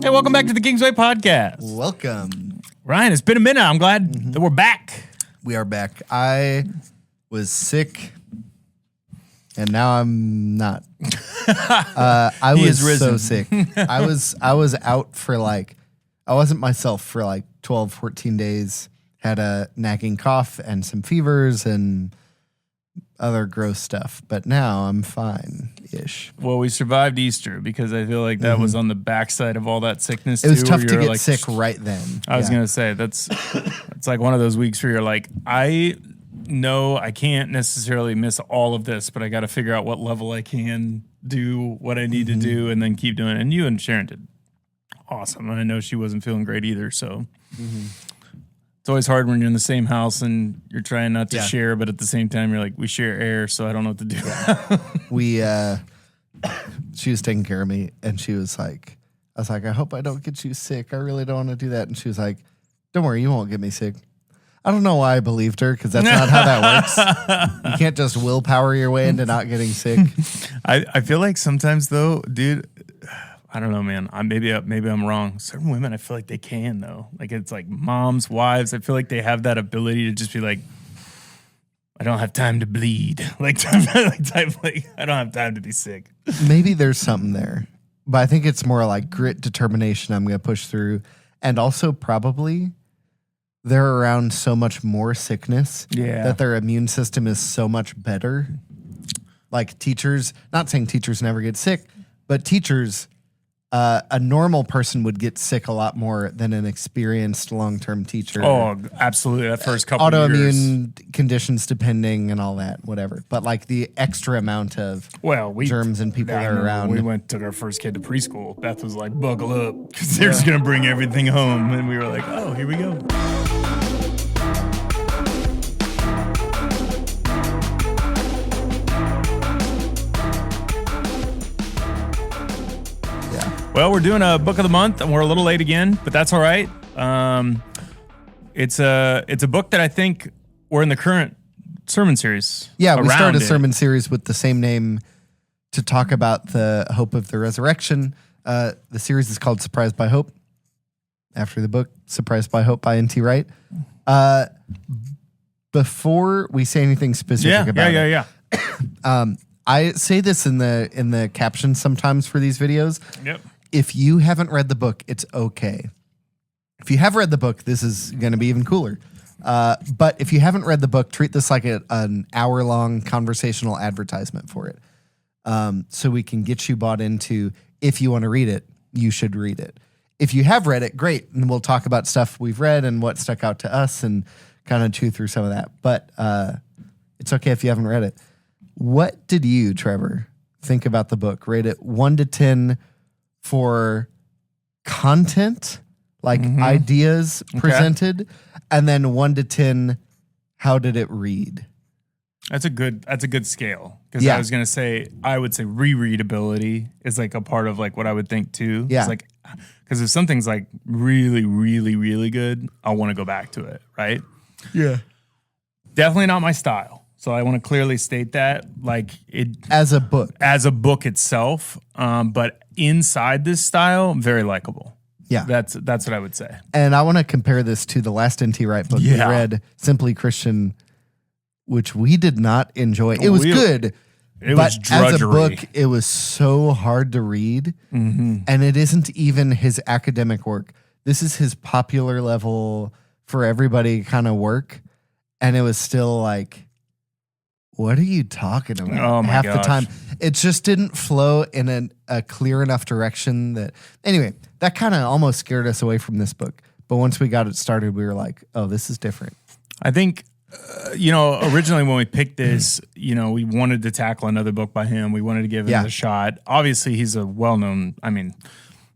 Hey, welcome back to the Kingsway Podcast. Welcome. Ryan, it's been a minute. I'm glad that we're back. We are back. I was sick, and now I'm not. I was so sick. I was out for I wasn't myself for 12, 14 days. Had a nagging cough and some fevers and other gross stuff. But now I'm fine-ish. Well, we survived Easter because I feel like that was on the backside of all that sickness. It was tough to get sick right then. I was going to say, it's like one of those weeks where you're like, I know I can't necessarily miss all of this, but I got to figure out what level I can do what I need to do and then keep doing it. And you and Sharon did awesome. And I know she wasn't feeling great either, so... It's always hard when you're in the same house and you're trying not to share, but at the same time you're like, we share air, so I don't know what to do. She was taking care of me, and she was like, I was like, I hope I don't get you sick. I really don't want to do that. And she was like, don't worry, you won't get me sick. I don't know why I believed her, because that's not how that works. You can't just willpower your way into not getting sick. I feel like sometimes though, dude, I don't know, man. Maybe I'm wrong. Certain women, I feel like they can, though. Like, it's like moms, wives. I feel like they have that ability to just be like, I don't have time to bleed. I don't have time to be sick. Maybe there's something there. But I think it's more like grit, determination. I'm going to push through. And also probably they're around so much more sickness that their immune system is so much better. Like teachers, not saying teachers never get sick, but teachers... a normal person would get sick a lot more than an experienced long-term teacher. Oh, absolutely. That first couple of years. Autoimmune conditions depending and all that, whatever. But the extra amount of germs and people that are around. We took our first kid to preschool. Beth was like, buckle up, because they're just going to bring everything home. And we were like, oh, here we go. Well, we're doing a book of the month, and we're a little late again, but that's all right. It's a book that I think we're in the current sermon series. Yeah, we started a sermon series with the same name to talk about the hope of the resurrection. The series is called Surprised by Hope, after the book Surprised by Hope by N.T. Wright. Before we say anything specific about it, I say this in the captions sometimes for these videos. Yep. If you haven't read the book, it's okay. If you have read the book, this is going to be even cooler. But if you haven't read the book, treat this like an hour-long conversational advertisement for it. So we can get you bought into, if you want to read it, you should read it. If you have read it, great. And we'll talk about stuff we've read and what stuck out to us and kind of chew through some of that. But it's okay if you haven't read it. What did you, Trevor, think about the book? Rate it 1 to 10 for content, ideas presented, and then 1 to 10, how did it read? That's a good scale, because I was gonna say, I would say rereadability is like a part of what I would think too. Yeah, it's because if something's really, really, really good, I want to go back to it, right? Yeah, definitely not my style. So I want to clearly state that, as a book itself, but inside this style, very likable. Yeah, that's what I would say. And I want to compare this to the last N.T. Wright book we read, Simply Christian, which we did not enjoy. It was good. It was drudgery. As a book, it was so hard to read, and it isn't even his academic work. This is his popular level for everybody kind of work, and it was still what are you talking about? Oh my Half gosh. the time. It just didn't flow in a clear enough direction that... Anyway, that kind of almost scared us away from this book. But once we got it started, we were like, oh, this is different. I think, originally when we picked this, we wanted to tackle another book by him. We wanted to give him a shot. Obviously, he's a well-known...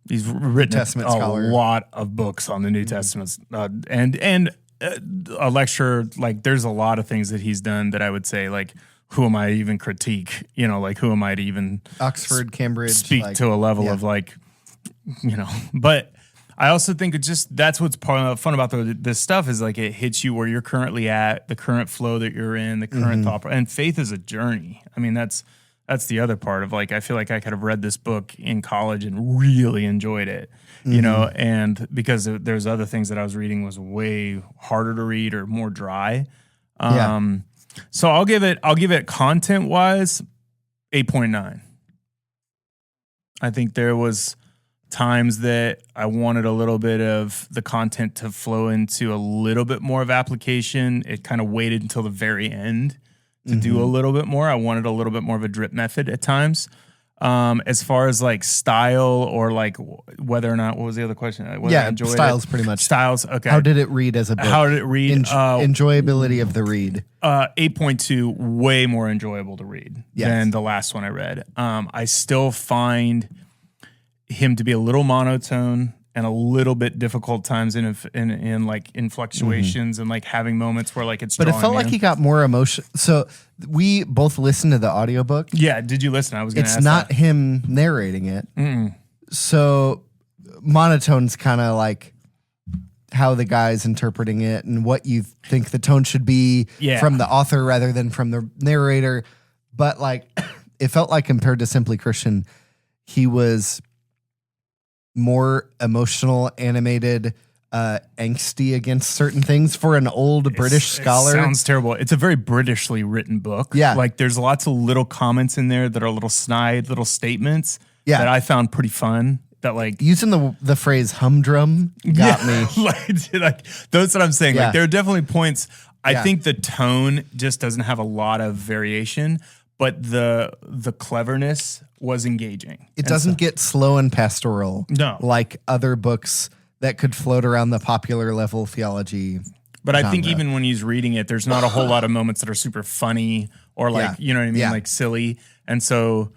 he's written a lot of books on the New Testament. And a lecture, there's a lot of things that he's done that I would say, who am I to even critique? Who am I to even Oxford, Cambridge, speak to a level of but I also think that's what's fun about this stuff is it hits you where you're currently at, the current flow that you're in, the current thought, and faith is a journey. I mean, that's That's the other part of like, I feel like I could have read this book in college and really enjoyed it, you know, and because there's other things that I was reading was way harder to read or more dry. So I'll give it content wise 8.9. I think there was times that I wanted a little bit of the content to flow into a little bit more of application. It kind of waited until the very end to do a little bit more. I wanted a little bit more of a drip method at times. As far as like style or like whether or not, what was the other question? Styles pretty much. Styles, okay. How did it read as a book? How did it read? Enjoyability of the read. 8.2, way more enjoyable to read than the last one I read. I still find him to be a little monotone and a little bit difficult times in fluctuations and like having moments where like it's. But it felt like he got more emotion. So we both listened to the audiobook. Yeah, did you listen? I was going to ask. It's not him narrating it. So monotone's kind of like how the guy's interpreting it and what you think the tone should be from the author rather than from the narrator. But like, it felt like compared to Simply Christian, he was more emotional, animated, angsty against certain things for an old British scholar. It sounds terrible. It's a very Britishly written book. Yeah. Like there's lots of little comments in there that are little snide, little statements that I found pretty fun. That like using the phrase humdrum got me. like that's what I'm saying. Yeah. Like there are definitely points. I think the tone just doesn't have a lot of variation, but the cleverness was engaging. It doesn't get slow and pastoral. No. Like other books that could float around the popular level theology. But genre. I think even when he's reading it, there's not a whole lot of moments that are super funny or like, you know what I mean? Like silly. And so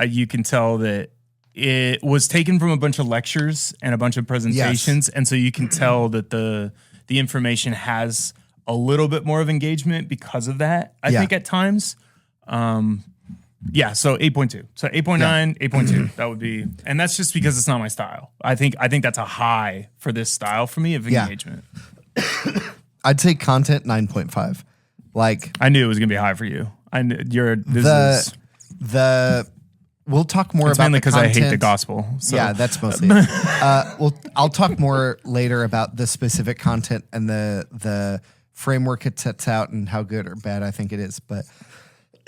you can tell that it was taken from a bunch of lectures and a bunch of presentations. And so you can tell that the information has a little bit more of engagement because of that, I think at times. So 8.2. So 8.9, 8.2. That would be, and that's just because it's not my style. I think that's a high for this style for me of engagement. I'd say content 9.5. Like I knew it was gonna be high for you. We'll talk more it's about mainly the because I hate the gospel. So. Yeah, that's mostly it. I'll talk more later about the specific content and the framework it sets out and how good or bad I think it is. But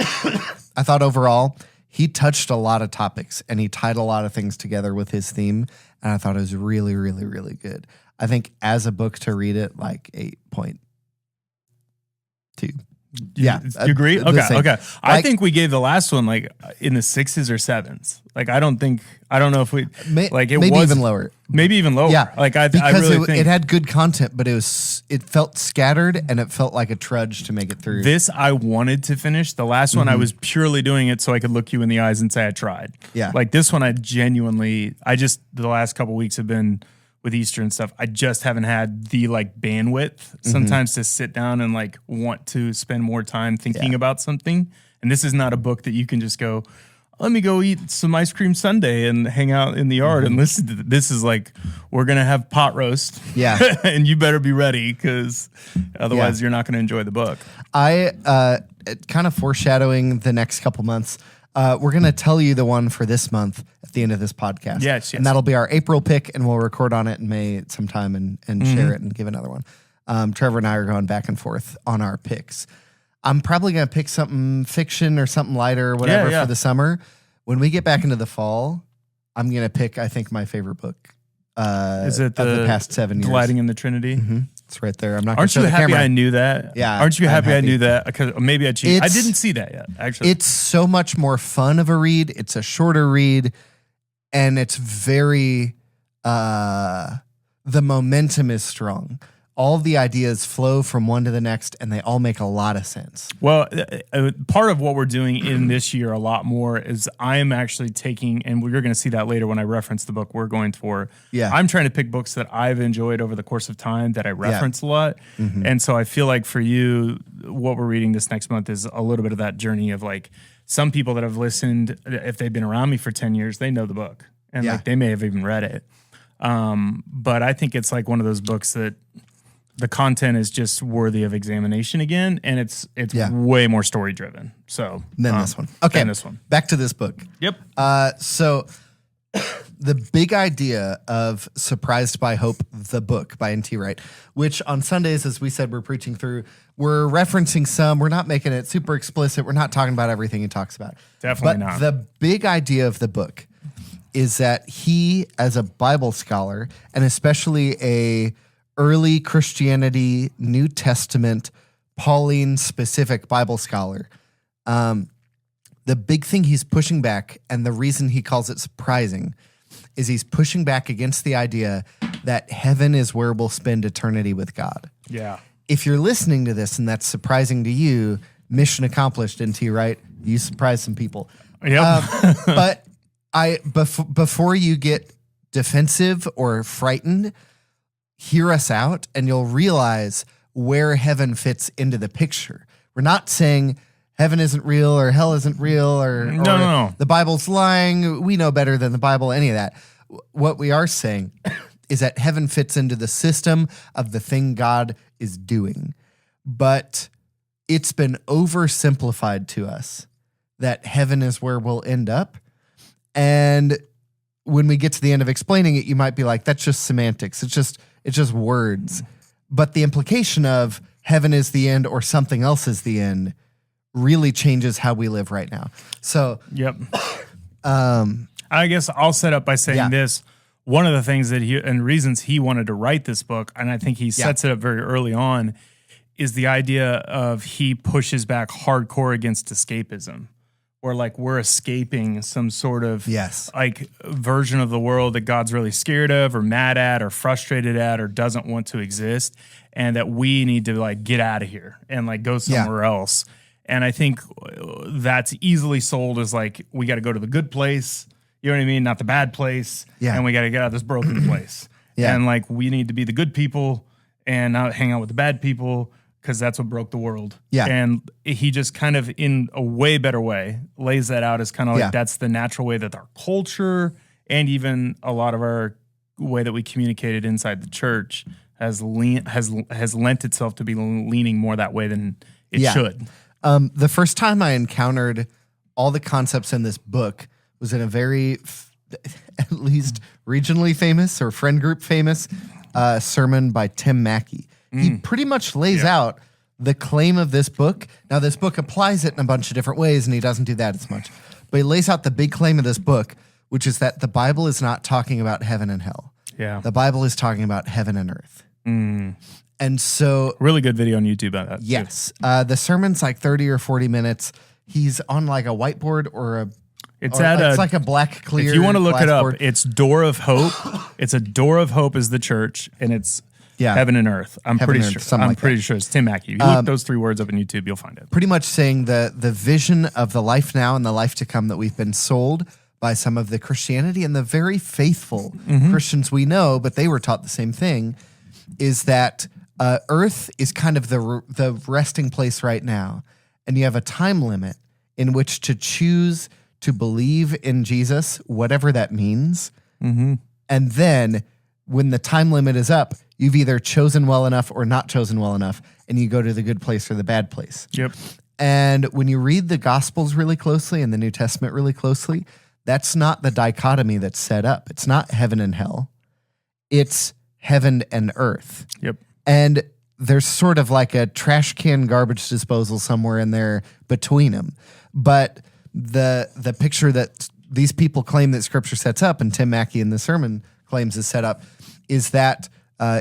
I thought overall he touched a lot of topics and he tied a lot of things together with his theme. And I thought it was really, really, really good. I think as a book to read it, like 8.2. Yeah. You agree? Okay. I think we gave the last one like in the 6s or 7s. Like I don't know if we like it maybe was even lower. Maybe even lower. Yeah. Like I because really think it had good content, but it felt scattered and it felt like a trudge to make it through. This I wanted to finish. The last one I was purely doing it so I could look you in the eyes and say I tried. Yeah. Like this one the last couple weeks have been with Easter and stuff, I just haven't had the like bandwidth sometimes to sit down and like want to spend more time thinking about something. And this is not a book that you can just go, let me go eat some ice cream sundae and hang out in the yard and listen to this. Is like, we're going to have pot roast. Yeah. And you better be ready because otherwise you're not going to enjoy the book. I kind of foreshadowing the next couple months. We're going to tell you the one for this month at the end of this podcast. Yes. And that'll be our April pick, and we'll record on it in May sometime and share it and give another one. Trevor and I are going back and forth on our picks. I'm probably going to pick something fiction or something lighter or whatever for the summer. When we get back into the fall, I'm going to pick, I think, my favorite book is it of the past 7 years. Delighting in the Trinity? Mm-hmm. It's right there. I'm not. Aren't you happy I knew that? Yeah. Aren't you happy I knew that? Because maybe I cheated. I didn't see that yet. Actually, it's so much more fun of a read. It's a shorter read, and it's very. The momentum is strong. All of the ideas flow from one to the next, and they all make a lot of sense. Well, part of what we're doing in this year a lot more is I am actually taking, and you're going to see that later when I reference the book we're going for. Yeah. I'm trying to pick books that I've enjoyed over the course of time that I reference a lot. Mm-hmm. And so I feel like for you, what we're reading this next month is a little bit of that journey of like some people that have listened, if they've been around me for 10 years, they know the book. And like they may have even read it. But I think it's like one of those books that the content is just worthy of examination again, and it's way more story driven. So Then this one. Okay. Then this one. Back to this book. Yep. So the big idea of Surprised by Hope, the book by N.T. Wright, which on Sundays, as we said, we're preaching through, we're referencing some, we're not making it super explicit. We're not talking about everything he talks about. Definitely but not. The big idea of the book is that he, as a Bible scholar, and especially a early Christianity, New Testament, Pauline specific Bible scholar, the big thing he's pushing back, and the reason he calls it surprising, is he's pushing back against the idea that heaven is where we'll spend eternity with God. Yeah. If you're listening to this and that's surprising to you, mission accomplished, N.T. Wright. You surprised some people. Yep. But before you get defensive or frightened, hear us out and you'll realize where heaven fits into the picture. We're not saying heaven isn't real or hell isn't real or No. the Bible's lying. We know better than the Bible, any of that. What we are saying is that heaven fits into the system of the thing God is doing. But it's been oversimplified to us that heaven is where we'll end up. And when we get to the end of explaining it, you might be like, that's just semantics. It's just words. But the implication of heaven is the end or something else is the end really changes how we live right now. So, yep. I guess I'll set up by saying this. One of the things that reasons he wanted to write this book, and I think he sets it up very early on, is the idea of he pushes back hardcore against escapism. Or like we're escaping some sort of like version of the world that God's really scared of or mad at or frustrated at or doesn't want to exist, and that we need to like get out of here and like go somewhere else. And I think that's easily sold as like we got to go to the good place, you know what I mean, not the bad place, and we got to get out of this broken place. And like we need to be the good people and not hang out with the bad people, because that's what broke the world. And he just kind of, in a way better way, lays that out as kind of like that's the natural way that our culture and even a lot of our way that we communicated inside the church has lent itself to be leaning more that way than it should. The first time I encountered all the concepts in this book was in a very, at least regionally famous or friend group famous sermon by Tim Mackey. He pretty much lays out the claim of this book. Now, this book applies it in a bunch of different ways, and he doesn't do that as much. But he lays out the big claim of this book, which is that the Bible is not talking about heaven and hell. The Bible is talking about heaven and earth. And so... Really good video on YouTube about that. Yes. The sermon's like 30 or 40 minutes. He's on like a whiteboard or a... It's like a black clear. If you want to look it up, board. it's Door of Hope. It's a Door of Hope is the church, and it's heaven and earth. I'm pretty sure it's Tim Mackey. If you look those three words up on YouTube, you'll find it. Pretty much saying the vision of the life now and the life to come that we've been sold by some of the Christianity and the very faithful Christians we know, but they were taught the same thing, is that earth is kind of the resting place right now, and you have a time limit in which to choose to believe in Jesus, whatever that means. And then when the time limit is up, you've either chosen well enough or not chosen well enough, and you go to the good place or the bad place. And when you read the Gospels really closely and the New Testament really closely, that's not the dichotomy that's set up. It's not heaven and hell. It's heaven and earth. And there's sort of like a trash can garbage disposal somewhere in there between them. But the picture that these people claim that Scripture sets up, and Tim Mackey in the sermon claims is set up, is that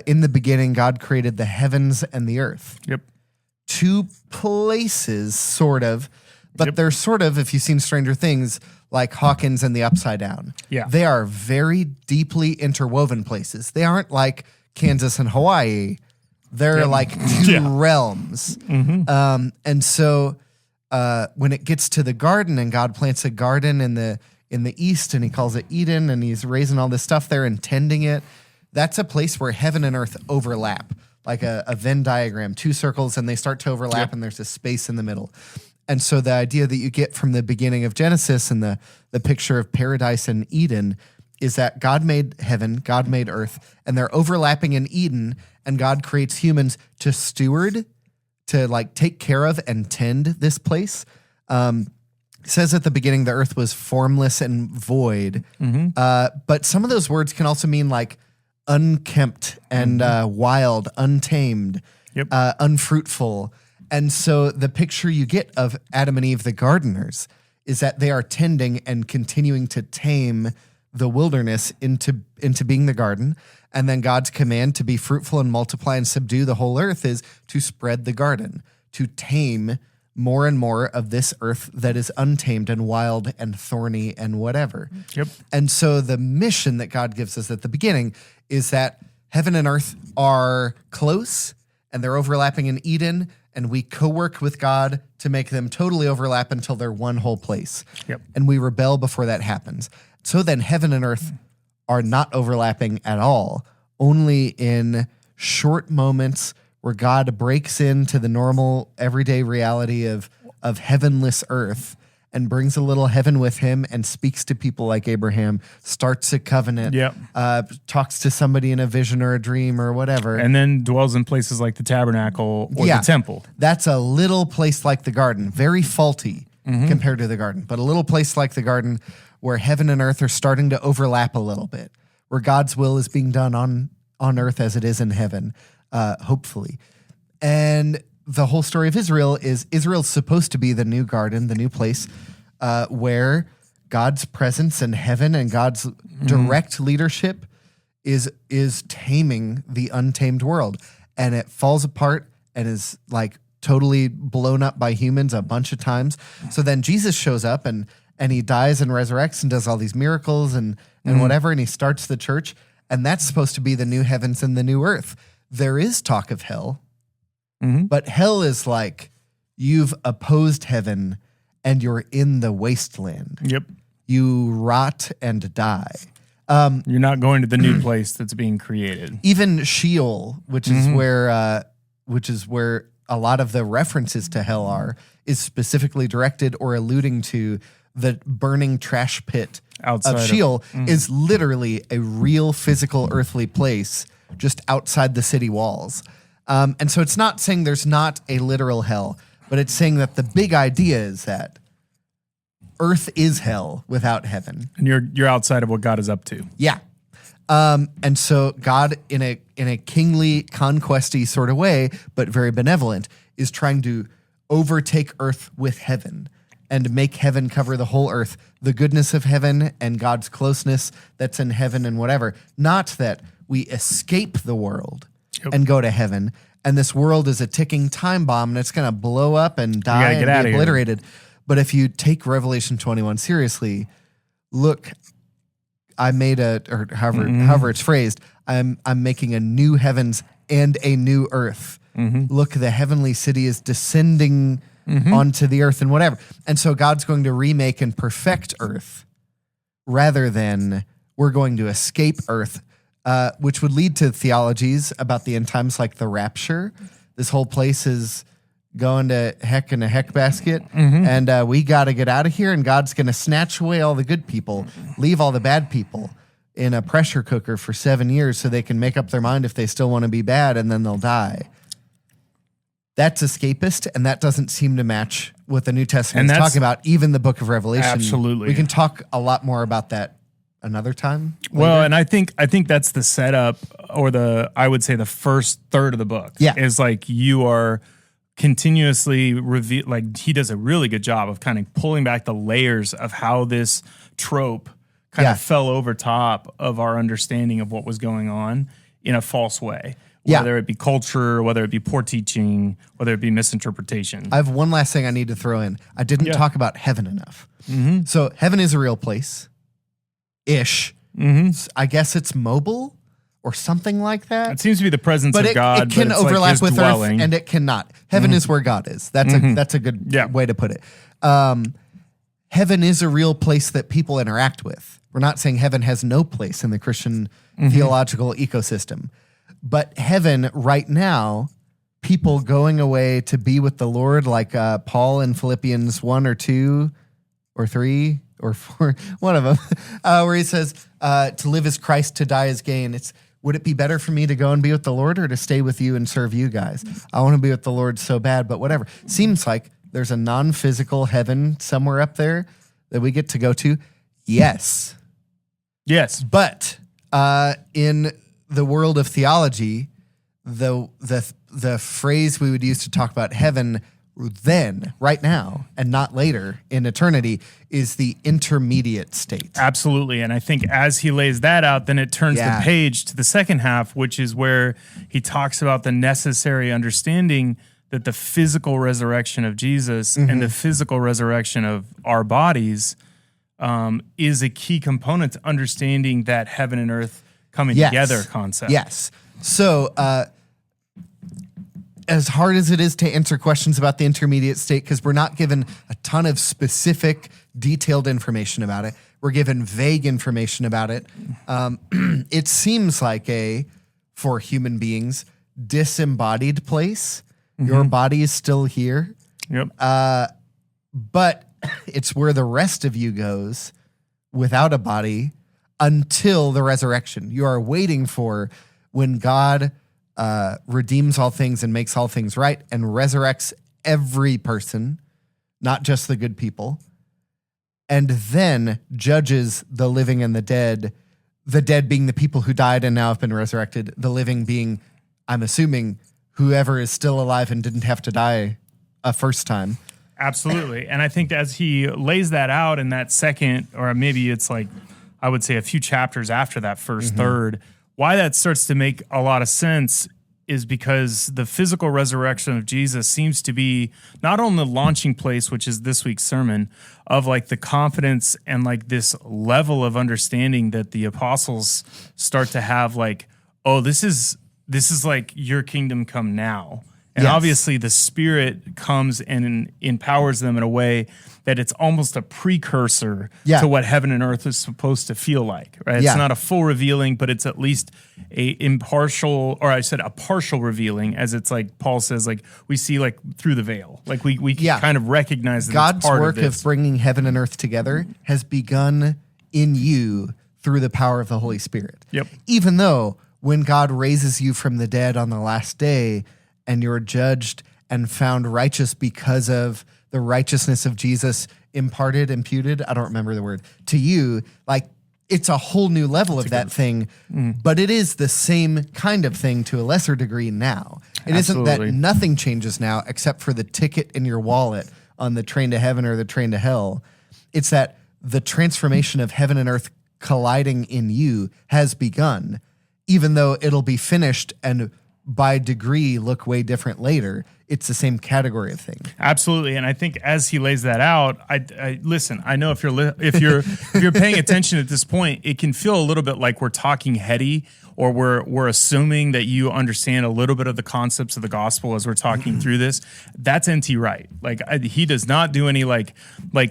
in the beginning, God created the heavens and the earth. Two places, sort of, but they're sort of, if you've seen Stranger Things, like Hawkins and the Upside Down. They are very deeply interwoven places. They aren't like Kansas and Hawaii. They're like two realms. And so when it gets to the garden and God plants a garden in the east and he calls it Eden and he's raising all this stuff there and tending it, that's a place where heaven and earth overlap, like a Venn diagram, two circles, and they start to overlap and there's a space in the middle. And so the idea that you get from the beginning of Genesis and the picture of paradise and Eden is that God made heaven, God made earth, and they're overlapping in Eden, and God creates humans to steward, to like take care of and tend this place. It says at the beginning the earth was formless and void, but some of those words can also mean like unkempt and wild, untamed, unfruitful. And so the picture you get of Adam and Eve, the gardeners, is that they are tending and continuing to tame the wilderness into being the garden. And then God's command to be fruitful and multiply and subdue the whole earth is to spread the garden, to tame more and more of this earth that is untamed and wild and thorny and whatever. Yep. And so the mission that God gives us at the beginning is that heaven and earth are close and they're overlapping in Eden, and we co-work with God to make them totally overlap until they're one whole place. Yep. And we rebel before that happens. So then heaven and earth are not overlapping at all, only in short moments where God breaks into the normal everyday reality of heavenless earth and brings a little heaven with him and speaks to people like Abraham, starts a covenant, talks to somebody in a vision or a dream or whatever. And then dwells in places like the tabernacle or the temple. That's a little place like the garden, very faulty compared to the garden, but a little place like the garden where heaven and earth are starting to overlap a little bit, where God's will is being done on earth as it is in heaven, hopefully. And the whole story of Israel is Israel's supposed to be the new garden, the new place where God's presence and heaven and God's direct leadership is taming the untamed world. And it falls apart and is like totally blown up by humans a bunch of times. So then Jesus shows up and he dies and resurrects and does all these miracles and whatever, and he starts the church. And that's supposed to be the new heavens and the new earth. There is talk of hell. But hell is like you've opposed heaven and you're in the wasteland. Yep. You rot and die. You're not going to the new place that's being created. Even Sheol, which is where a lot of the references to hell are, is specifically directed or alluding to the burning trash pit of Sheol, is literally a real physical earthly place just outside the city walls. And so it's not saying there's not a literal hell, but it's saying that the big idea is that earth is hell without heaven. And you're outside of what God is up to. Yeah. And so God, in a kingly, conquesty sort of way, but very benevolent, is trying to overtake earth with heaven and make heaven cover the whole earth, the goodness of heaven and God's closeness that's in heaven and whatever. Not that we escape the world and go to heaven, and this world is a ticking time bomb and it's going to blow up and die and be obliterated. But if you take Revelation 21 seriously, look, I made however it's phrased, I'm making a new heavens and a new earth. Look, the heavenly city is descending onto the earth and whatever. And so God's going to remake and perfect earth rather than we're going to escape earth, which would lead to theologies about the end times like the rapture. This whole place is going to heck in a heck basket, and we got to get out of here, and God's going to snatch away all the good people, leave all the bad people in a pressure cooker for 7 years so they can make up their mind if they still want to be bad, and then they'll die. That's escapist, and that doesn't seem to match what the New Testament is talking about, even the book of Revelation. Absolutely. We can talk a lot more about that another time later. Well, and I think that's the setup, or I would say the first third of the book. Is like you are continuously like he does a really good job of kind of pulling back the layers of how this trope kind of fell over top of our understanding of what was going on in a false way. Whether it be culture, whether it be poor teaching, whether it be misinterpretation. I have one last thing I need to throw in. I didn't talk about heaven enough. So heaven is a real place-ish. I guess it's mobile or something like that. It sems to be the presence but of God. It can overlap like with dwelling. earth, and it cannot. Heaven is where God is. That's a good way to put it. Heaven is a real place that people interact with. We're not saying heaven has no place in the Christian theological ecosystem. But heaven right now, people going away to be with the Lord, like Paul in Philippians 1 or 2 or 3 or 4, one of them, where he says, to live is Christ, to die is gain. It's would it be better for me to go and be with the Lord or to stay with you and serve you guys? I want to be with the Lord so bad, but whatever. Seems like there's a non-physical heaven somewhere up there that we get to go to. Yes. Yes. But in the world of theology, the phrase we would use to talk about heaven then, right now, and not later in eternity, is the intermediate state. Absolutely. And I think as he lays that out, then it turns the page to the second half, which is where he talks about the necessary understanding that the physical resurrection of Jesus and the physical resurrection of our bodies is a key component to understanding that heaven and earth coming together concept. Yes. So, as hard as it is to answer questions about the intermediate state, because we're not given a ton of specific, detailed information about it, we're given vague information about it. It seems like for human beings, disembodied place. Your body is still here. Yep. But it's where the rest of you goes without a body until the resurrection. You are waiting for when God redeems all things and makes all things right and resurrects every person, not just the good people, and then judges the living and the dead being the people who died and now have been resurrected, the living being, I'm assuming, whoever is still alive and didn't have to die a first time. Absolutely. And I think as he lays that out in that second, or maybe it's like, I would say a few chapters after that first third, why that starts to make a lot of sense is because the physical resurrection of Jesus seems to be not only the launching place, which is this week's sermon, of like the confidence and like this level of understanding that the apostles start to have, like, oh, this is like your kingdom come now. And obviously the Spirit comes and empowers them in a way that it's almost a precursor to what heaven and earth is supposed to feel like, right? It's not a full revealing, but it's at least a partial revealing, as it's like Paul says, like we see like through the veil. Like we kind of recognize that God's it's part work of bringing heaven and earth together has begun in you through the power of the Holy Spirit. Yep. Even though when God raises you from the dead on the last day, and you're judged and found righteous because of the righteousness of Jesus imputed, I don't remember the word, to you, like it's a whole new level of that thing, but it is the same kind of thing to a lesser degree now. It isn't that nothing changes now except for the ticket in your wallet on the train to heaven or the train to hell. It's that the transformation of heaven and earth colliding in you has begun, even though it'll be finished and by degree look way different later. It's the same category of thing. Absolutely, and I think as he lays that out, I listen. I know if you're paying attention at this point, it can feel a little bit like we're talking heady, or we're assuming that you understand a little bit of the concepts of the gospel as we're talking through this. That's N.T. Wright. Like he does not do any like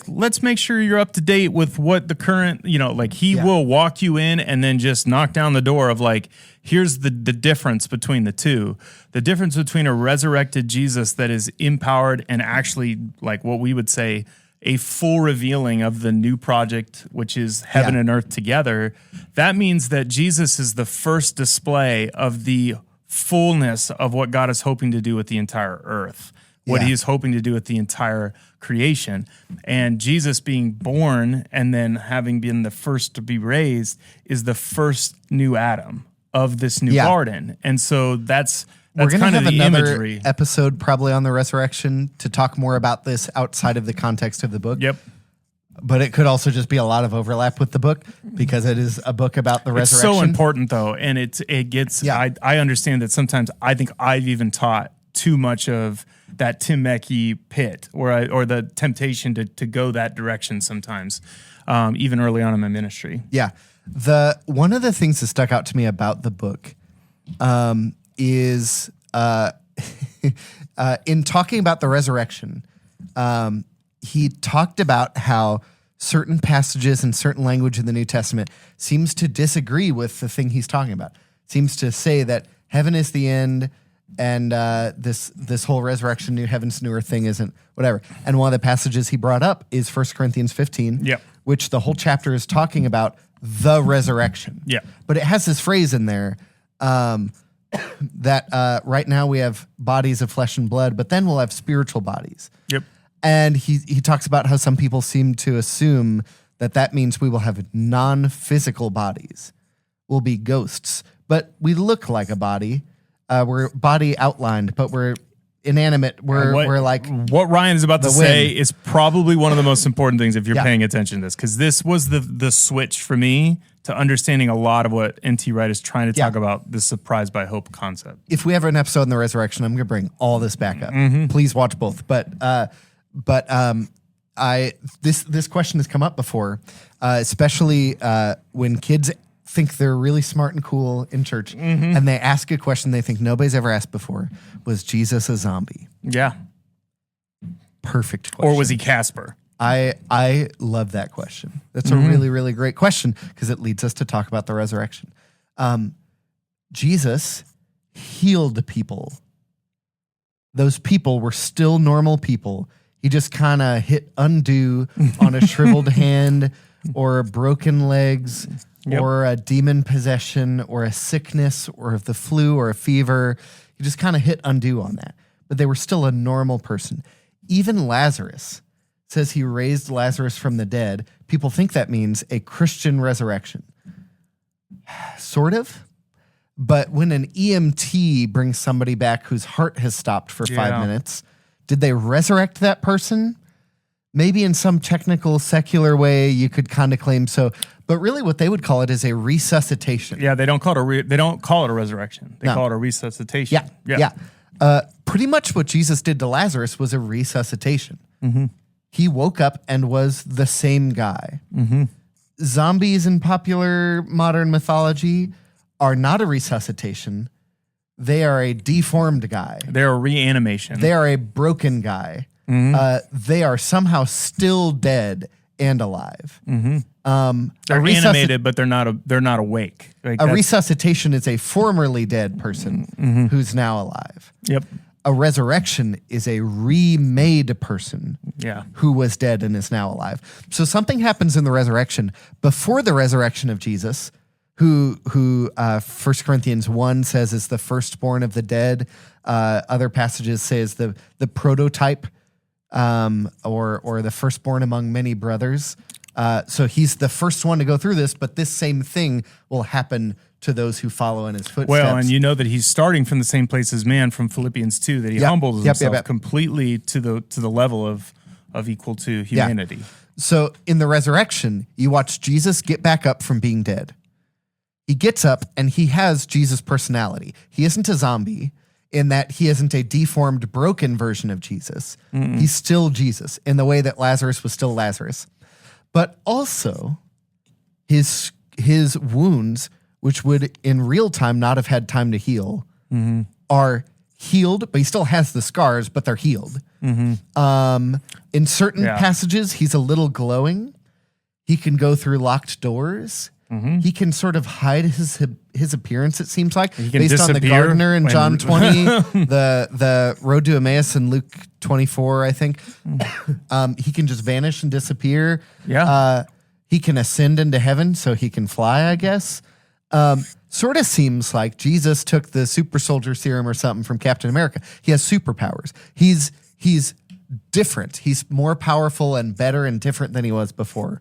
let's make sure you're up to date with what the current, like he will walk you in and then just knock down the door of like, here's the difference between the two. The difference between a resurrected Jesus that is empowered and actually, like what we would say, a full revealing of the new project, which is heaven and earth together. That means that Jesus is the first display of the fullness of what God is hoping to do with the entire earth, what he is hoping to do with the entire creation. And Jesus being born and then having been the first to be raised is the first new Adam of this new garden. And so that's we're going to have the another imagery. Episode probably on the resurrection to talk more about this outside of the context of the book. Yep. But it could also just be a lot of overlap with the book because it is a book about the resurrection. It's so important though. And it gets, I understand that sometimes I think I've even taught too much of that Tim Mechie pit or the temptation to go that direction sometimes, even early on in my ministry. Yeah. One of the things that stuck out to me about the book is in talking about the resurrection, he talked about how certain passages and certain language in the New Testament seems to disagree with the thing he's talking about. Seems to say that heaven is the end and this whole resurrection, new heavens, new earth thing isn't whatever. And one of the passages he brought up is 1 Corinthians 15, which the whole chapter is talking about the resurrection. Yeah. But it has this phrase in there that right now we have bodies of flesh and blood, but then we'll have spiritual bodies. Yep. And he talks about how some people seem to assume that means we will have non-physical bodies. We'll be ghosts, but we look like a body. We're body outlined, but we're inanimate. We're like what Ryan is about to say is probably one of the most important things if you're Yeah. paying attention to this, because this was the switch for me to understanding a lot of what N.T. Wright is trying to talk about, this surprise by hope concept. If we have an episode in the resurrection, I'm going to bring all this back up. Please watch both. But this question has come up before, especially when kids think they're really smart and cool in church, and they ask a question they think nobody's ever asked before: was Jesus a zombie? Yeah. Perfect question. Or was he Casper? I love that question. That's a really, really great question because it leads us to talk about the resurrection. Jesus healed people. Those people were still normal people. He just kind of hit undo on a shriveled hand or broken legs or a demon possession or a sickness or the flu or a fever. He just kind of hit undo on that. But they were still a normal person. Even Lazarus says he raised Lazarus from the dead. People think that means a Christian resurrection. Sort of. But when an EMT brings somebody back whose heart has stopped for 5 minutes, did they resurrect that person? Maybe in some technical, secular way, you could kind of claim so. But really what they would call it is a resuscitation. Yeah, they don't call it a resurrection. They call it a resuscitation. Yeah. Pretty much what Jesus did to Lazarus was a resuscitation. He woke up and was the same guy. Zombies in popular modern mythology are not a resuscitation. They are a deformed guy. They're a reanimation. They are a broken guy. They are somehow still dead and alive. They're animated, but they're not awake. Like a resuscitation is a formerly dead person who's now alive. Yep. A resurrection is a remade person who was dead and is now alive. So something happens in the resurrection before the resurrection of Jesus, who 1 Corinthians 1 says is the firstborn of the dead. Other passages say is the prototype or the firstborn among many brothers. So he's the first one to go through this, but this same thing will happen to those who follow in his footsteps. Well, and you know that he's starting from the same place as man from Philippians 2, that he humbles himself completely to the level of equal to humanity. So in the resurrection, you watch Jesus get back up from being dead. He gets up and he has Jesus' personality. He isn't a zombie in that he isn't a deformed, broken version of Jesus. He's still Jesus in the way that Lazarus was still Lazarus. But also his wounds, which would in real time not have had time to heal, are healed, but he still has the scars, but they're healed. In certain passages, he's a little glowing. He can go through locked doors. He can sort of hide his appearance, it seems like, based on the gardener in John 20, the road to Emmaus in Luke 24, I think. He can just vanish and disappear. He can ascend into heaven, so he can fly, I guess. Sort of seems like Jesus took the super soldier serum or something from Captain America. He has superpowers. He's different. He's more powerful and better and different than he was before.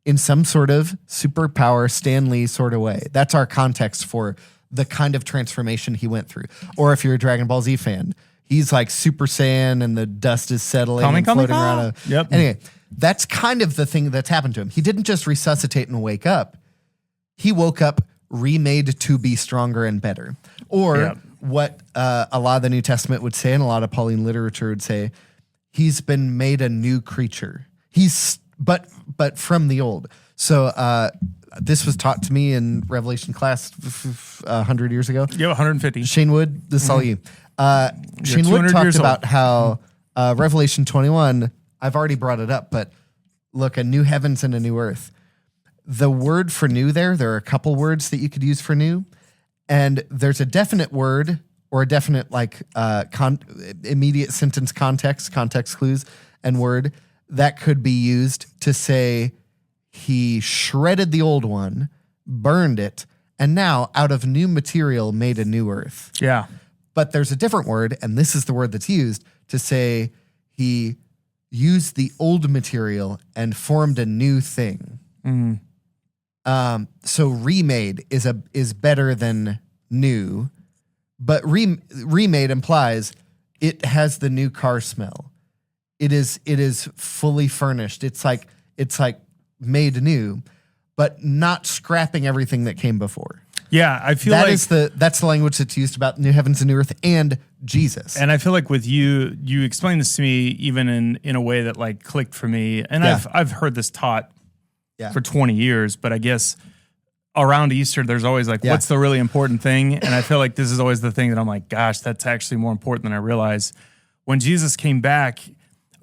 In some sort of superpower Stan Lee sort of way. That's our context for the kind of transformation he went through. Or if you're a Dragon Ball Z fan, he's like Super Saiyan and the dust is settling and floating around. Anyway, that's kind of the thing that's happened to him. He didn't just resuscitate and wake up. He woke up remade to be stronger and better. Or what a lot of the New Testament would say and a lot of Pauline literature would say, he's been made a new creature. But from the old. So this was taught to me in Revelation class 100 years ago. 150. Shane Wood, this is all you. Shane Wood talked about how Revelation 21, I've already brought it up, but look, a new heavens and a new earth. The word for new there are a couple words that you could use for new. And there's a definite word or a definite immediate sentence context clues and word that could be used to say he shredded the old one, burned it, and now out of new material made a new earth. Yeah. But there's a different word, and this is the word that's used to say he used the old material and formed a new thing. So remade is better than new, but remade implies it has the new car smell. It is fully furnished. It's like made new, but not scrapping everything that came before. Yeah, I feel like that's the language that's used about new heavens and new earth and Jesus. And I feel like with you explained this to me even in a way that like clicked for me. And I've heard this taught for 20 years, but I guess around Easter there's always like, what's the really important thing? And I feel like this is always the thing that I'm like, gosh, that's actually more important than I realized. When Jesus came back,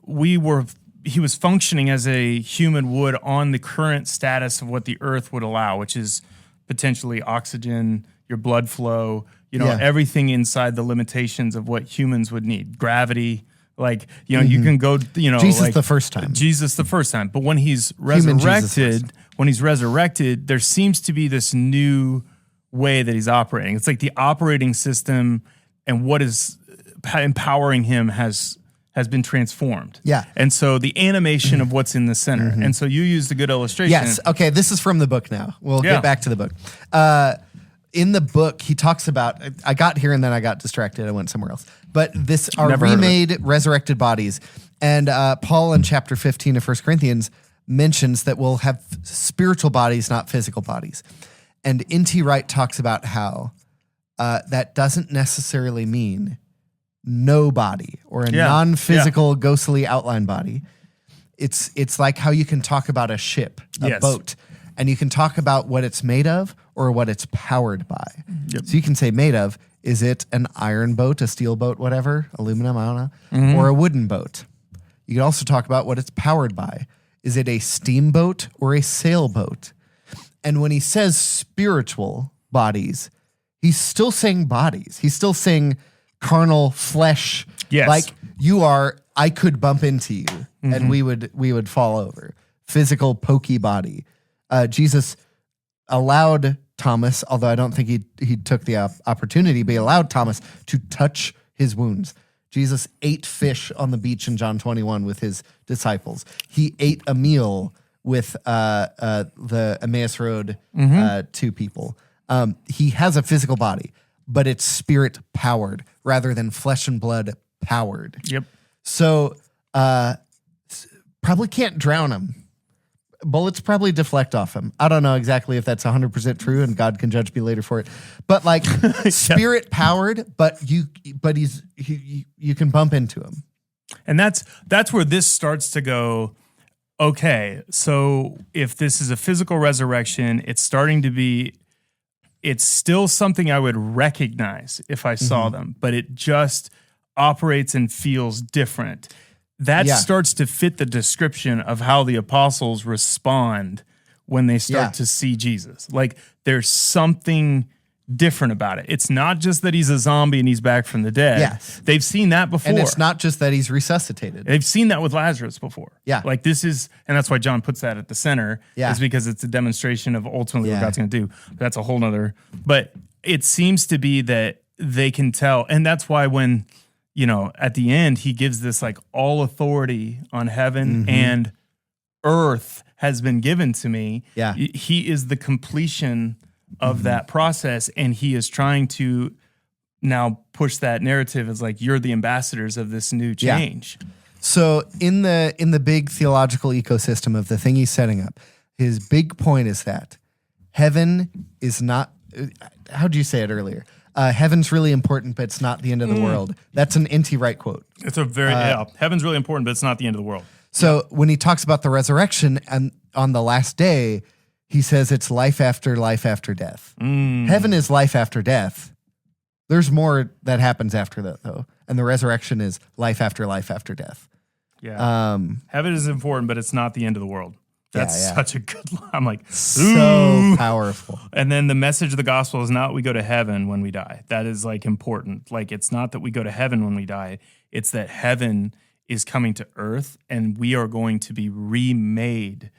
he was functioning as a human would on the current status of what the earth would allow, which is potentially oxygen, your blood flow, everything inside the limitations of what humans would need. Gravity, like, you can go, Jesus like, the first time. Jesus the first time. But when he's resurrected, there seems to be this new way that he's operating. It's like the operating system and what is empowering him has been transformed. Yeah. And so the animation of what's in the center. And so you used a good illustration. Yes. Okay. This is from the book now. We'll get back to the book. In the book, he talks about, I got here and then I got distracted. I went somewhere else. But this are remade, resurrected bodies. And Paul in chapter 15 of 1 Corinthians mentions that we'll have spiritual bodies, not physical bodies. And N.T. Wright talks about how that doesn't necessarily mean no body or a non-physical ghostly outline body. It's like how you can talk about a ship, a boat, and you can talk about what it's made of or what it's powered by. So you can say made of, is it an iron boat, a steel boat, whatever, aluminum, I don't know, or a wooden boat? You can also talk about what it's powered by. Is it a steamboat or a sailboat? And when he says spiritual bodies, he's still saying bodies. He's still saying carnal flesh. Yes. Like you are, I could bump into you and we would fall over. Physical, pokey body. Jesus allowed Thomas, although I don't think he took the opportunity, but he allowed Thomas to touch his wounds. Jesus ate fish on the beach in John 21 with his disciples. He ate a meal with the Emmaus Road 2 people. He has a physical body, but it's spirit powered rather than flesh and blood powered. Yep. So probably can't drown him. Bullets probably deflect off him. I don't know exactly if that's 100% true, and God can judge me later for it. But like spirit powered, but you can bump into him. And that's where this starts to go. Okay, so if this is a physical resurrection, it's still something I would recognize if I saw them, but it just operates and feels different. That starts to fit the description of how the apostles respond when they start to see Jesus. Like there's something different about it. It's not just that he's a zombie and he's back from the dead. Yes. They've seen that before. And it's not just that he's resuscitated. They've seen that with Lazarus before. Yeah. Like this is, and that's why John puts that at the center, is because it's a demonstration of ultimately what God's going to do. That's a whole nother, but it seems to be that they can tell. And that's why when, at the end, he gives this like all authority on heaven and earth has been given to me. Yeah. He is the completion of that process. And he is trying to now push that narrative as like, you're the ambassadors of this new change. Yeah. So in the big theological ecosystem of the thing he's setting up, his big point is that heaven is not, how'd you say it earlier? Heaven's really important, but it's not the end of the world. That's an N.T. Wright quote. It's a very, heaven's really important, but it's not the end of the world. So when he talks about the resurrection and on the last day, he says it's life after death. Heaven is life after death. There's more that happens after that, though. And the resurrection is life after death. Yeah. Heaven is important, but it's not the end of the world. That's such a good line. I'm like, so powerful. And then the message of the gospel is not we go to heaven when we die. That is like important. Like it's not that we go to heaven when we die. It's that heaven is coming to earth and we are going to be remade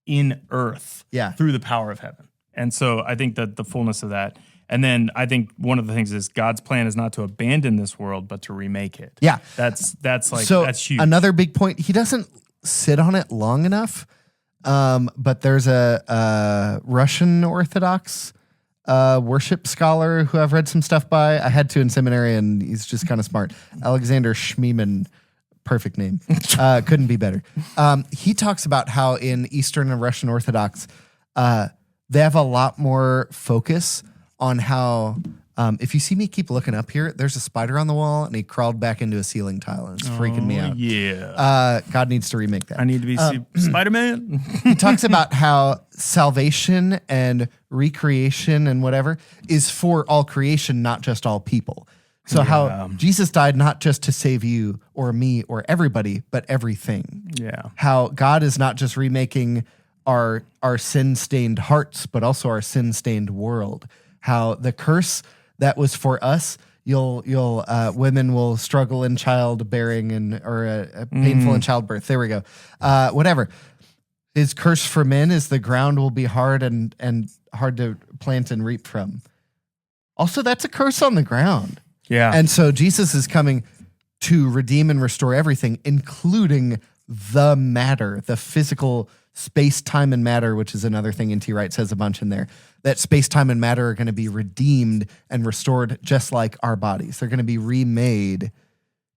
in earth through the power of heaven. And so I think that the fullness of that. And then I think one of the things is God's plan is not to abandon this world, but to remake it. Yeah. That's huge. Another big point, he doesn't sit on it long enough. But there's a Russian Orthodox worship scholar who I've read some stuff by. I had to in seminary, and he's just kind of smart. Alexander Schmemann, perfect name. Couldn't be better. He talks about how in Eastern and Russian Orthodox, they have a lot more focus on how, if you see me keep looking up here, there's a spider on the wall, and he crawled back into a ceiling tile, and it's freaking me out. Yeah. God needs to remake that. I need to be Spider-Man. He talks about how salvation and recreation and whatever is for all creation, not just all people. So how Jesus died not just to save you or me or everybody, but everything. Yeah. How God is not just remaking our sin-stained hearts, but also our sin-stained world. How the curse that was for us, women will struggle in childbearing or painful in childbirth. There we go. Whatever. His curse for men is the ground will be hard and hard to plant and reap from. Also, that's a curse on the ground. Yeah. And so Jesus is coming to redeem and restore everything, including the matter, the physical space, time, and matter, which is another thing N.T. Wright says a bunch in there, that space, time, and matter are going to be redeemed and restored just like our bodies. They're going to be remade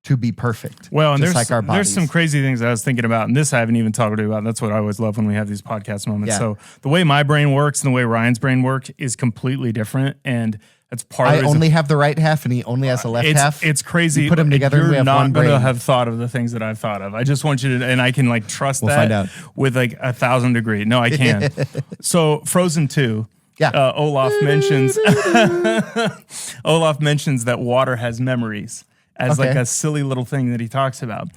to be perfect. Well, and just like our bodies. There's some crazy things I was thinking about, and this I haven't even talked to you about. That's what I always love when we have these podcast moments. Yeah. So the way my brain works and the way Ryan's brain works is completely different, and that's part of I the reason. only have the right half, and he only has the left half. It's crazy. You put them together, and we have one You're not brain. going to have thought of the things that I've thought of. I just want you to, and I can like trust We'll that find out. with like 1,000 degree. No, I can. So Frozen 2. Yeah. Olaf mentions that water has memories as like a silly little thing that he talks about.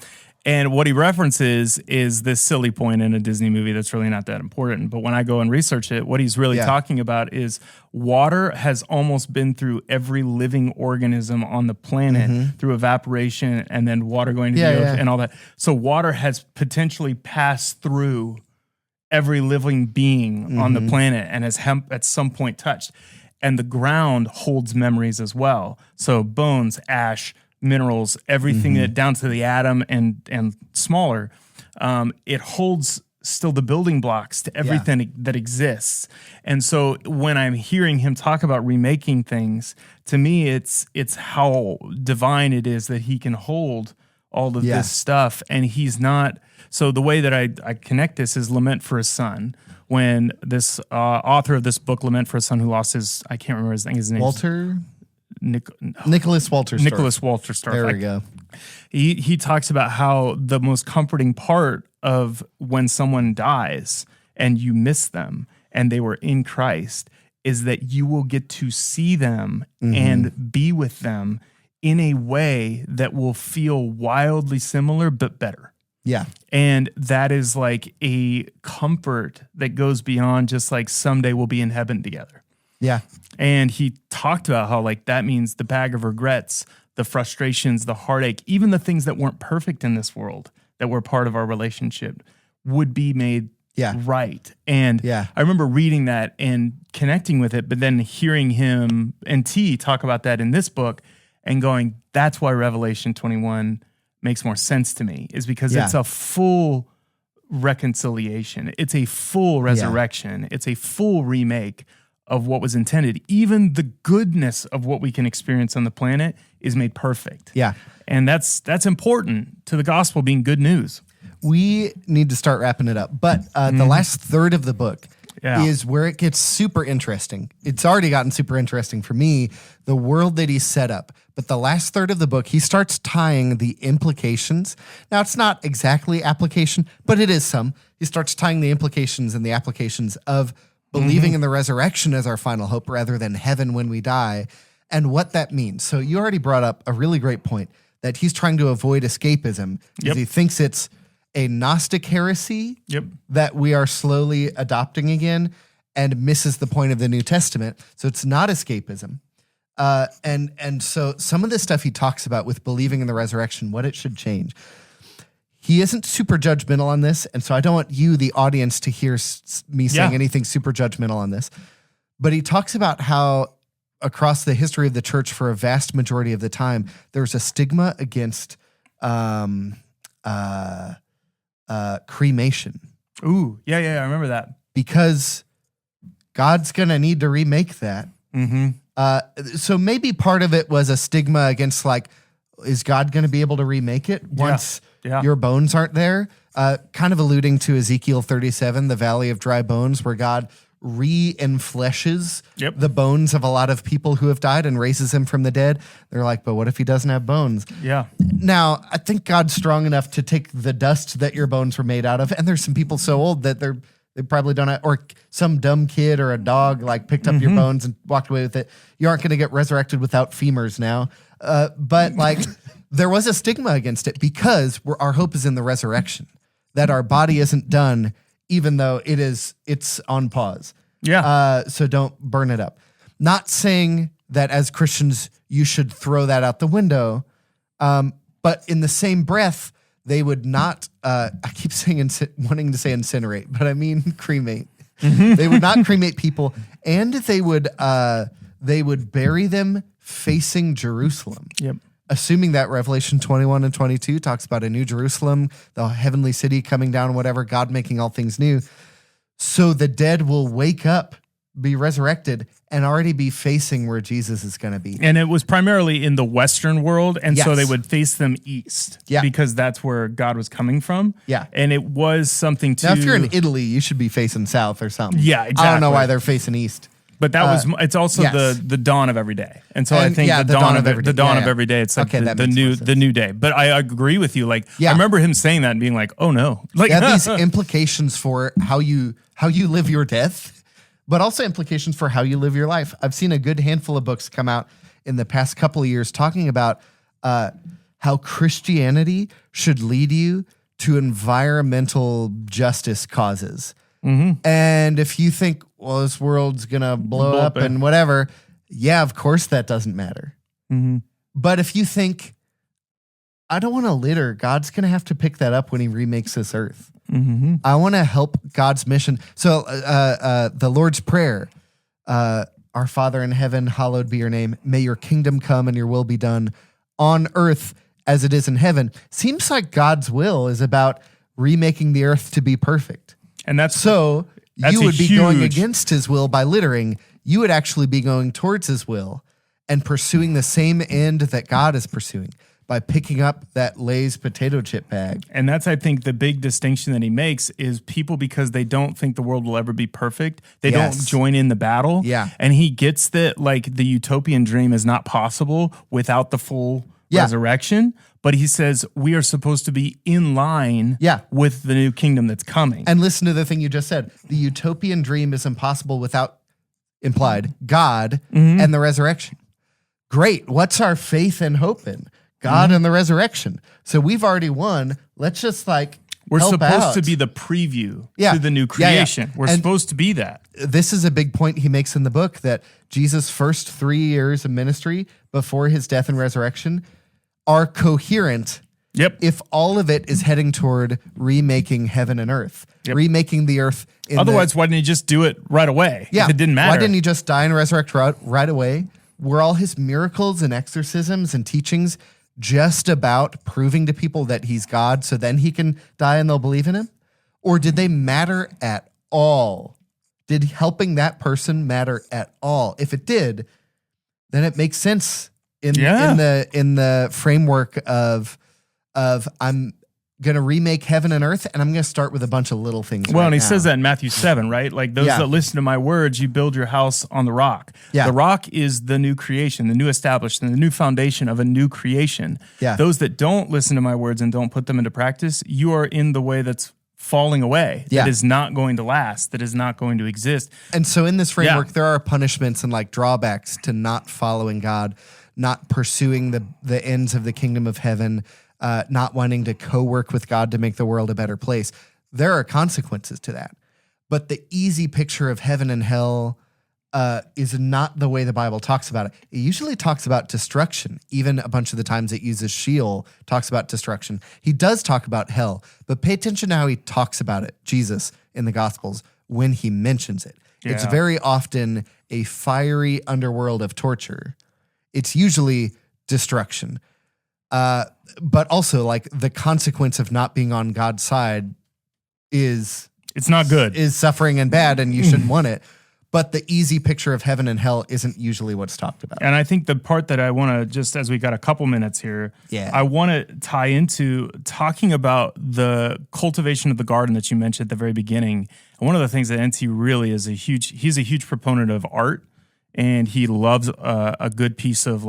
And what he references is this silly point in a Disney movie that's really not that important. But when I go and research it, what he's really talking about is water has almost been through every living organism on the planet through evaporation and then water going to the ocean and all that. So water has potentially passed through every living being on the planet and has at some point touched. And the ground holds memories as well. So bones, ash, minerals, everything that down to the atom and smaller, it holds still the building blocks to everything that exists. And so when I'm hearing him talk about remaking things, to me it's how divine it is that he can hold all of this stuff, and he's not. So the way that I connect this is Lament for a Son. When this author of this book, Lament for a Son, who lost I can't remember his name. Walter? Nicholas Walterstorff. Nicholas Walterstorff. There we go. He talks about how the most comforting part of when someone dies and you miss them and they were in Christ is that you will get to see them and be with them in a way that will feel wildly similar but better. Yeah. And that is like a comfort that goes beyond just like someday we'll be in heaven together. Yeah. And he talked about how like that means the bag of regrets, the frustrations, the heartache, even the things that weren't perfect in this world that were part of our relationship would be made right. And I remember reading that and connecting with it, but then hearing him and T talk about that in this book and going, that's why Revelation 21 makes more sense to me, is because it's a full reconciliation. It's a full resurrection. It's a full remake of what was intended. Even the goodness of what we can experience on the planet is made perfect. Yeah. And that's important to the gospel being good news. We need to start wrapping it up. But the last third of the book is where it gets super interesting. It's already gotten super interesting for me, the world that he set up. But the last third of the book, he starts tying the implications. Now, it's not exactly application, but it is some. He starts tying the implications and the applications of believing in the resurrection as our final hope rather than heaven when we die, and what that means. So you already brought up a really great point that he's trying to avoid escapism because he thinks it's a Gnostic heresy that we are slowly adopting again and misses the point of the New Testament. So it's not escapism. And so some of the stuff he talks about with believing in the resurrection, what it should change. He isn't super judgmental on this, and so I don't want you, the audience, to hear me saying anything super judgmental on this. But he talks about how across the history of the church for a vast majority of the time, there's a stigma against cremation. Ooh, yeah, I remember that. Because God's going to need to remake that. So maybe part of it was a stigma against like, is God going to be able to remake it once your bones aren't there? Kind of alluding to Ezekiel 37, the valley of dry bones, where God re-enfleshes the bones of a lot of people who have died and raises them from the dead. They're like, but what if he doesn't have bones? Yeah. Now, I think God's strong enough to take the dust that your bones were made out of, and there's some people so old that they probably don't have, or some dumb kid or a dog like picked up your bones and walked away with it. You aren't going to get resurrected without femurs now. But like there was a stigma against it because our hope is in the resurrection, that our body isn't done, even though it's on pause. Yeah. So don't burn it up. Not saying that as Christians, you should throw that out the window. But in the same breath, they would not, I keep saying wanting to say incinerate, but I mean cremate. They would not cremate people, and they would bury them facing Jerusalem. Yep. Assuming that Revelation 21 and 22 talks about a new Jerusalem, the heavenly city coming down, whatever, God making all things new. So the dead will wake up, be resurrected, and already be facing where Jesus is going to be. And it was primarily in the Western world, and so Yes. they would face them east, because that's where God was coming from. Yeah. And it was something to... Now, if you're in Italy, you should be facing south or something. Yeah, exactly. I don't know why they're facing east. But that was it's also yes. the dawn of every day. And so I And, think yeah, the dawn of every day, it's like Okay, that the makes more the new day. But I agree with you. Like Yeah. I remember him saying that and being like, "Oh no." Like It has these implications for how you live your death, but also implications for how you live your life. I've seen a good handful of books come out in the past couple of years talking about how Christianity should lead you to environmental justice causes. And if you think, well, this world's gonna blow up and whatever, yeah, of course that doesn't matter. But if you think, I don't want to litter, God's gonna have to pick that up when he remakes this earth. I want to help God's mission. So the Lord's Prayer, our Father in heaven, hallowed be your name. May your kingdom come and your will be done on earth as it is in heaven. Seems like God's will is about remaking the earth to be perfect. And that's So that's you a would be going huge- against his will by littering. You would actually be going towards his will and pursuing the same end that God is pursuing by picking up that Lay's potato chip bag. And that's, I think, the big distinction that he makes is people, because they don't think the world will ever be perfect, they Yes. don't join in the battle. Yeah. And he gets that, like, the utopian dream is not possible without the full resurrection. But he says we are supposed to be in line with the new kingdom that's coming. And listen to the thing you just said. The utopian dream is impossible without, implied, God and the resurrection. Great. What's our faith and hope in? God and the resurrection. So we've already won. Let's just we're help supposed out. to be the preview Yeah. to the new Yeah, yeah. creation. We're And- supposed to be that. This is a big point he makes in the book, that Jesus' first 3 years of ministry before his death and resurrection are coherent if all of it is heading toward remaking heaven and earth, remaking the earth. Otherwise, why didn't he just do it right away? Yeah. If it didn't matter. Why didn't he just die and resurrect right away? Were all his miracles and exorcisms and teachings just about proving to people that he's God so then he can die and they'll believe in him? Or did they matter at all? Did helping that person matter at all? If it did, then it makes sense in the framework of I'm going to remake heaven and earth, and I'm going to start with a bunch of little things. Well, right and he now. says that in Matthew 7, right? Like those that listen to my words, you build your house on the rock. Yeah. The rock is the new creation, the new establishment, the new foundation of a new creation. Yeah. Those that don't listen to my words and don't put them into practice, you are in the way that's falling away. Yeah. That is not going to last, that is not going to exist. And so in this framework, there are punishments and drawbacks to not following God, not pursuing the ends of the kingdom of heaven, not wanting to co-work with God to make the world a better place. There are consequences to that. But the easy picture of heaven and hell is not the way the Bible talks about it. It usually talks about destruction. Even a bunch of the times it uses Sheol, talks about destruction. He does talk about hell, but pay attention to how he talks about it, Jesus, in the Gospels, when he mentions it. It's Yeah. very often a fiery underworld of torture. It's usually destruction. But also, like, the consequence of not being on God's side is not good. Is suffering and bad, and you shouldn't want it. But the easy picture of heaven and hell isn't usually what's talked about. And I think the part that I want to, just as we got a couple minutes here, I want to tie into talking about the cultivation of the garden that you mentioned at the very beginning. And one of the things that NT really is he's a huge proponent of art, and he loves a good piece of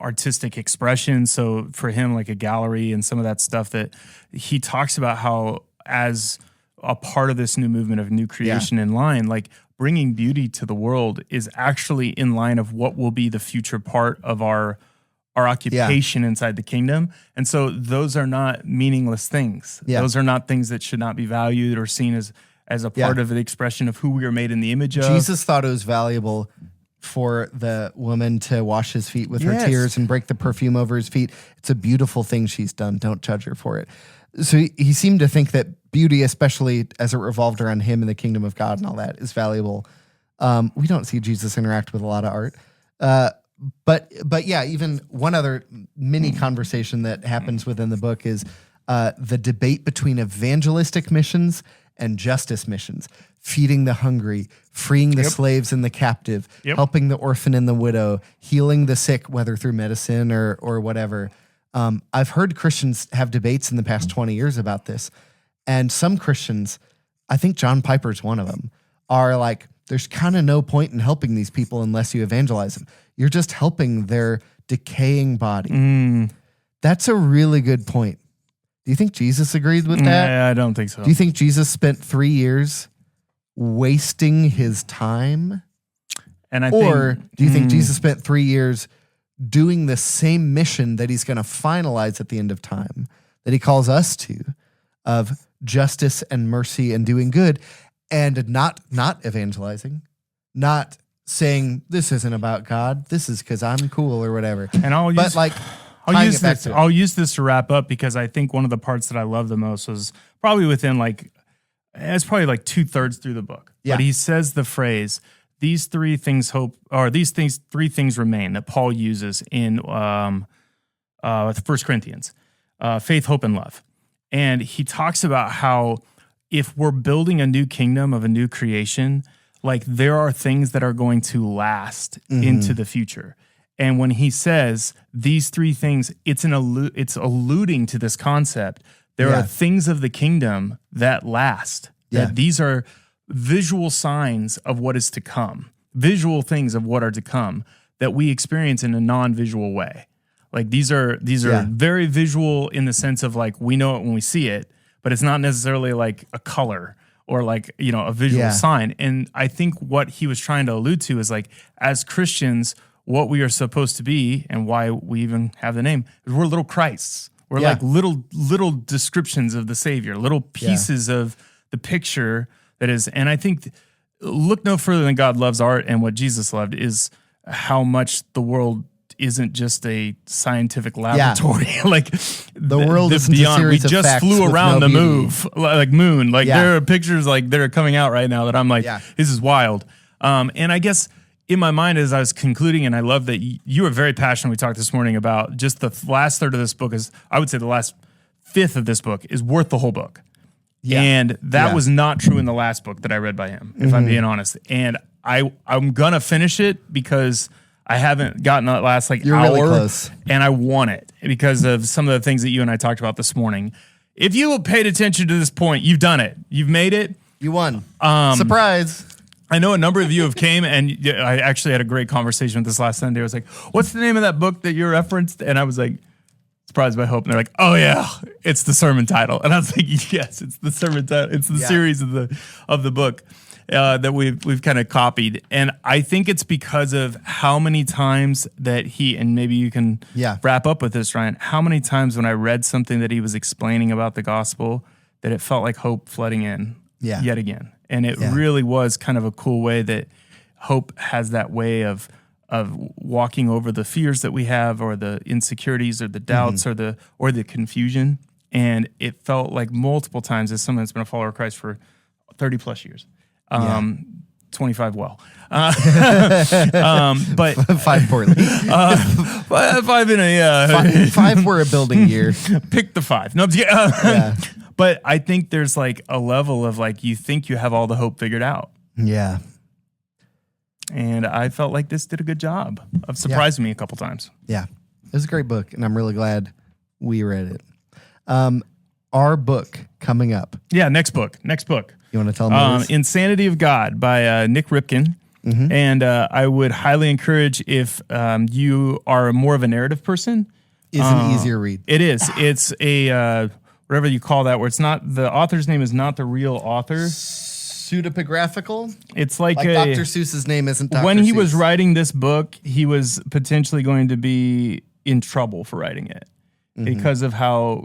artistic expression. So for him, like a gallery and some of that stuff, that he talks about how as a part of this new movement of new creation in line, like bringing beauty to the world is actually in line of what will be the future part of our occupation inside the kingdom. And so those are not meaningless things. Those are not things that should not be valued or seen as a part of the expression of who we are made in the image of. Jesus thought it was valuable for the woman to wash his feet with her tears and break the perfume over his feet. It's a beautiful thing she's done. Don't judge her for it. So he seemed to think that beauty, especially as it revolved around him and the kingdom of God and all that, is valuable. We don't see Jesus interact with a lot of art. But yeah, even one other mini conversation that happens within the book is the debate between evangelistic missions and justice missions, feeding the hungry, freeing the slaves and the captive, helping the orphan and the widow, healing the sick, whether through medicine or whatever. I've heard Christians have debates in the past 20 years about this. And some Christians, I think John Piper's one of them, are like, there's kind of no point in helping these people unless you evangelize them. You're just helping their decaying body. That's a really good point. Do you think Jesus agreed with that? I don't think so. Do you think Jesus spent 3 years wasting his time? Or do you think Jesus spent 3 years doing the same mission that he's going to finalize at the end of time, that he calls us to, of justice and mercy and doing good, and not evangelizing, not saying this isn't about God, this is because I'm cool or whatever. And I'll use this to wrap up, because I think one of the parts that I love the most was probably within it's probably like 2/3 through the book. But he says the phrase, these three things three things remain, that Paul uses in 1 Corinthians, faith, hope, and love. And he talks about how if we're building a new kingdom of a new creation, like there are things that are going to last into the future. And when he says these three things, it's alluding to this concept. There are things of the kingdom that last. That these are visual signs of what is to come, visual things of what are to come that we experience in a non-visual way. Like these are very visual in the sense of like we know it when we see it, but it's not necessarily like a color or like, a visual sign. And I think what he was trying to allude to is like, as Christians, what we are supposed to be and why we even have the name is we're little Christs. We're like little descriptions of the Savior, little pieces of the picture that is. And I think look no further than God loves art, and what Jesus loved is how much the world isn't just a scientific laboratory. Like the world is beyond. We just flew around the moon. Like there are pictures like that are coming out right now that I'm like, this is wild. And I guess in my mind, as I was concluding, and I love that you were very passionate. We talked this morning about just the last third of this book I would say the last fifth of this book is worth the whole book. And that was not true in the last book that I read by him, if I'm being honest. And I'm gonna finish it because I haven't gotten that last You're hour, really close. And I want it because of some of the things that you and I talked about this morning. If you paid attention to this point, you've done it. You've made it. You won. Surprise. I know a number of you have came, and I actually had a great conversation with this last Sunday. I was like, what's the name of that book that you referenced? And I was like, Surprised by Hope. And they're like, oh yeah, it's the sermon title. And I was like, yes, it's the sermon title. It's the series of the book that we've kind of copied. And I think it's because of how many times that and maybe you can wrap up with this, Ryan, how many times when I read something that he was explaining about the gospel that it felt like hope flooding in yet again. And it really was kind of a cool way that hope has that way of walking over the fears that we have, or the insecurities, or the doubts, or the confusion. And it felt like multiple times, as someone that's been a follower of Christ for 30 plus years, 25 well. But 5 poorly. 5 in a 5 were a building year. pick the 5. No, Yeah. But I think there's like a level of like you think you have all the hope figured out. Yeah. And I felt like this did a good job of surprising me a couple times. Yeah. It was a great book, and I'm really glad we read it. Our book coming up. Yeah, next book. You want to tell them Insanity of God by Nick Ripken. And I would highly encourage if you are more of a narrative person. Is an easier read. It is. It's a, whatever you call that, where it's not, the author's name is not the real author. Pseudepigraphical? It's like Dr. Seuss's name isn't Dr. When he Seuss. was writing this book, he was potentially going to be in trouble for writing it because of how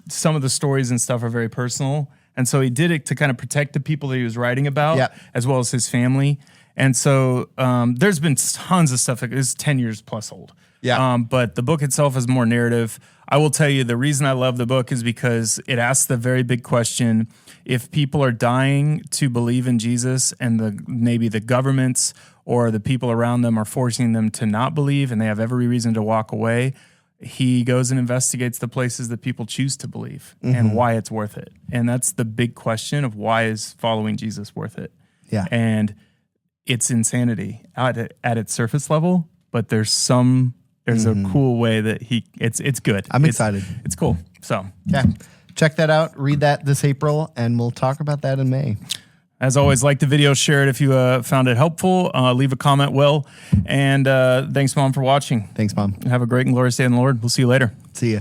some of the stories and stuff are very personal. And so he did it to kind of protect the people that he was writing about, as well as his family. And so there's been tons of stuff. It's 10 years plus old. Yeah. But the book itself is more narrative. I will tell you the reason I love the book is because it asks the very big question: if people are dying to believe in Jesus and maybe the governments or the people around them are forcing them to not believe and they have every reason to walk away, he goes and investigates the places that people choose to believe and why it's worth it. And that's the big question of why is following Jesus worth it? Yeah. And it's insanity at its surface level, but there's a cool way that it's good. I'm excited. It's cool. So yeah, check that out. Read that this April, and we'll talk about that in May. As always, like the video, share it if you found it helpful. Leave a comment, Will. And thanks, Mom, for watching. Thanks, Mom. Have a great and glorious day in the Lord. We'll see you later. See ya.